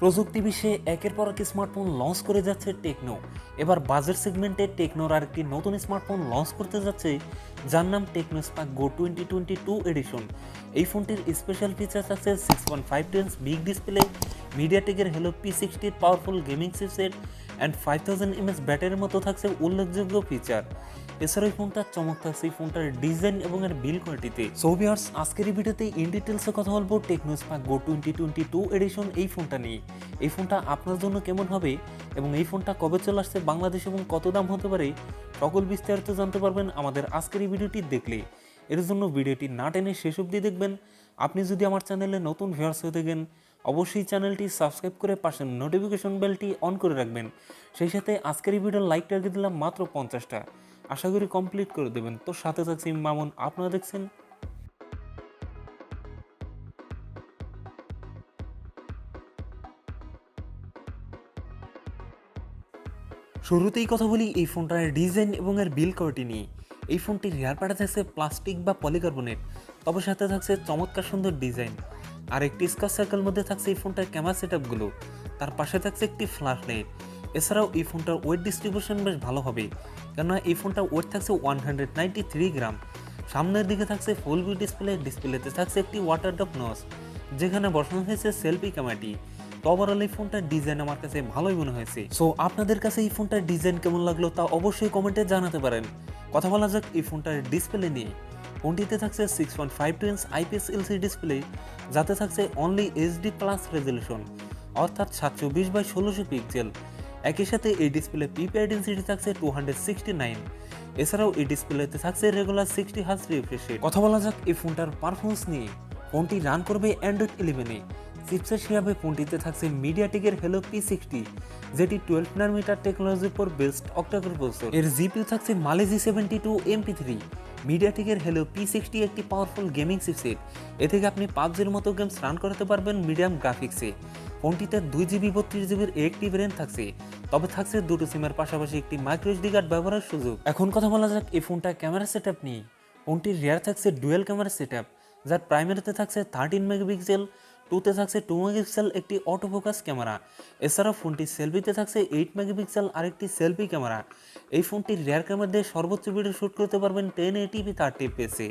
প্রযুক্তি বিশ্বে একের পর এক স্মার্টফোন লঞ্চ করে যাচ্ছে টেকনো। এবার বাজেট সেগমেন্টে টেকনোর আরেকটি নতুন স্মার্টফোন লঞ্চ করতে যাচ্ছে, যার নাম টেকনো স্পার্ক গো 2022 এডিশন। এই ফোনটির স্পেশাল ফিচার আছে 6.5 ইঞ্চ বিগ ডিসপ্লে, মিডিয়াটেকের Helio P60 powerful gaming chipset and 5000 mAh ব্যাটারির মতো থাকছে উল্লেখযোগ্য ফিচার। এছাড়া এই ফোনটার চমক থাকছে এই ফোনটার ডিজাইন এবং এর বিল্ড কোয়ালিটিতে। সো ভিউয়ার্স, আজকের এই ভিডিওতে ইন ডিটেলসে কথা বলবো টেকনো স্পার্ক গো 2022 এডিশন এই ফোনটা নিয়ে। এই ফোনটা আপনার জন্য কেমন হবে এবং এই ফোনটা কবে চলে আসছে বাংলাদেশ এবং কত দাম হতে পারে, সকল বিস্তারিত জানতে পারবেন আমাদের আজকের এই ভিডিওটি দেখলে। এর জন্য ভিডিওটি না টেনে শেষ অবধি দেখবেন। আপনি যদি আমার চ্যানেলে নতুন ভিউয়ার্স হয়ে থাকেন, অবশ্যই চ্যানেলটি সাবস্ক্রাইব করে পাশের নোটিফিকেশন বেলটি অন করে রাখবেন। সেই সাথে আজকের এই ভিডিওর লাইক টার্গেট দিলাম মাত্র 50টা, আশা করি কমপ্লিট করে দেবেন। তো সাথে থাকছি মামুন, আপনারা দেখছেন। শুরুতেই কথা বলি এই ফোনটার ডিজাইন এবং এর বিল্ড কোয়ালিটি নিয়ে। এই ফোনটির রিয়ার পার্টে থাকছে প্লাস্টিক বা পলিকার্বনেট, তবে সাথে থাকছে চমৎকার সুন্দর ডিজাইন। আর একটি স্কোয়ার সার্কেল মধ্যে থাকছে এই ফোনটার ক্যামেরা সেটআপগুলো, তার পাশে থাকছে একটি ফ্ল্যাশ লাইট। এছাড়াও এই ফোনটার ওয়েট ডিস্ট্রিবিউশন বেশ ভালো হবে, কেননা এই ফোনটার ওয়েট থাকছে 193 গ্রাম। সামনের দিকে থাকছে ফুল ভিউ ডিসপ্লে, ডিসপ্লেতে থাকছে একটি ওয়াটার ড্রপ নচ, যেখানে বসানো হয়েছে সেলফি ক্যামেরাটি। তো ওভারঅল এই ফোনটার ডিজাইন আমার কাছে ভালোই মনে হয়েছে। সো আপনাদের কাছে এই ফোনটার ডিজাইন কেমন লাগলো তা অবশ্যই কমেন্টে জানাতে পারেন। কথা বলা যাক এই ফোনটার ডিসপ্লে নিয়ে। ফোনটিতে থাকছে 6.5 ইঞ্চ IPS LCD ডিসপ্লে, যাতে থাকছে অনলি HD প্লাস রেজলিউশন, অর্থাৎ 720x1600 পিক্সেল। একই সাথে এই ডিসপ্লে পিপিআই ডেন্সিটি থাকছে 269। এছাড়াও এই ডিসপ্লেতে থাকছে রেগুলার 60 হার্জ রিফ্রেশ রেট। কথা বলা যাক এই ফোনটার পারফরমেন্স নিয়ে। ফোনটি রান করবে অ্যান্ড্রয়েড 11-এ। চিপসেট হিসাবে ফোনটিতে থাকছে মিডিয়াটেকের হেলো P60, যেটি 12 nm টেকনোলজির উপর বেসড অক্টাকোর প্রসেসর। এর জিপিইউ থাকছে মালে G72 MP3। মিডিয়াটেকের হেলো P60 একটি পাওয়ারফুল গেমিং চিপসেট, এ থেকে আপনি PUBG'র মতো গেমস রান করতে পারবেন মিডিয়াম গ্রাফিক্সে। ফোনটিতে 2GB 32GB একটি ভেরিয়েন্ট থাকছে, তবে থাকছে দুটো সিমের পাশাপাশি একটি মাইক্রো SD কার্ড ব্যবহারের সুযোগ। এখন কথা বলা যাক এই ফোনটা ক্যামেরা সেটআপ নিয়ে। ফোনটির রিয়ার থাকছে ডুয়েল ক্যামেরা সেটআপ, যার প্রাইমারিতে থাকছে 13 মেগাপিক্সেল, টুতে থাকছে 2 মেগাপিক্সেল একটি অটোফোকাস ক্যামেরা। এছাড়াও ফোনটির সেলফিতে থাকছে 8 মেগাপিক্সেল আরেকটি সেলফি ক্যামেরা। এই ফোনটির রিয়ার ক্যামেরা দিয়ে সর্বোচ্চ ভিডিও শ্যুট করতে পারবেন 1080p 30 fps-এ।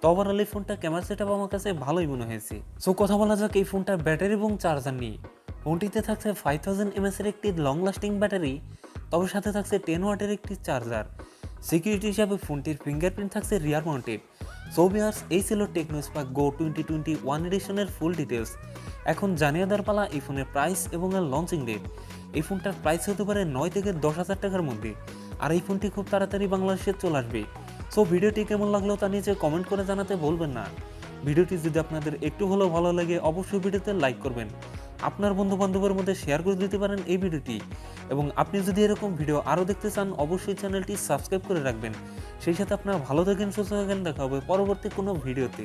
তো ওভারঅল এই ফোনটা ক্যামেরা সেটআপ আমার কাছে ভালোই মনে হয়েছে। সো কথা বলা যাক এই ফোনটার ব্যাটারি এবং চার্জার নিয়ে। ফোনটিতে থাকছে 5000 mAh-এর একটি লং লাস্টিং ব্যাটারি, তবে সাথে থাকছে 10 ওয়াটের একটি চার্জার। সিকিউরিটি হিসাবে ফোনটির ফিঙ্গারপ্রিন্ট থাকছে রিয়ার মাউন্টেড। সো ভিউয়ার্স, এই ছিল টেকনো স্পার্ক গো 2021 এডিশনের ফুল ডিটেলস। এখন জানিয়ে দেওয়ার পালা এই ফোনের প্রাইস এবং এর লঞ্চিং ডেট। এই ফোনটার প্রাইস হতে পারে 9 থেকে 10,000 টাকার মধ্যে, আর এই ফোনটি খুব তাড়াতাড়ি বাংলাদেশে চলে আসবে। সো ভিডিওটি কেমন লাগলো তা নিচে কমেন্ট করে জানাতে ভুলবেন না। ভিডিওটি যদি আপনাদের একটু হলেও ভালো লাগে, অবশ্যই ভিডিওতে লাইক করবেন, আপনার বন্ধু বান্ধবের মধ্যে শেয়ার করে দিতে পারেন এই ভিডিওটি। এবং আপনি যদি এরকম ভিডিও আরও দেখতে চান, অবশ্যই চ্যানেলটি সাবস্ক্রাইব করে রাখবেন। সেই সাথে আপনারা ভালো থাকেন, সুস্থ থাকেন, দেখা হবে পরবর্তী কোনো ভিডিওতে।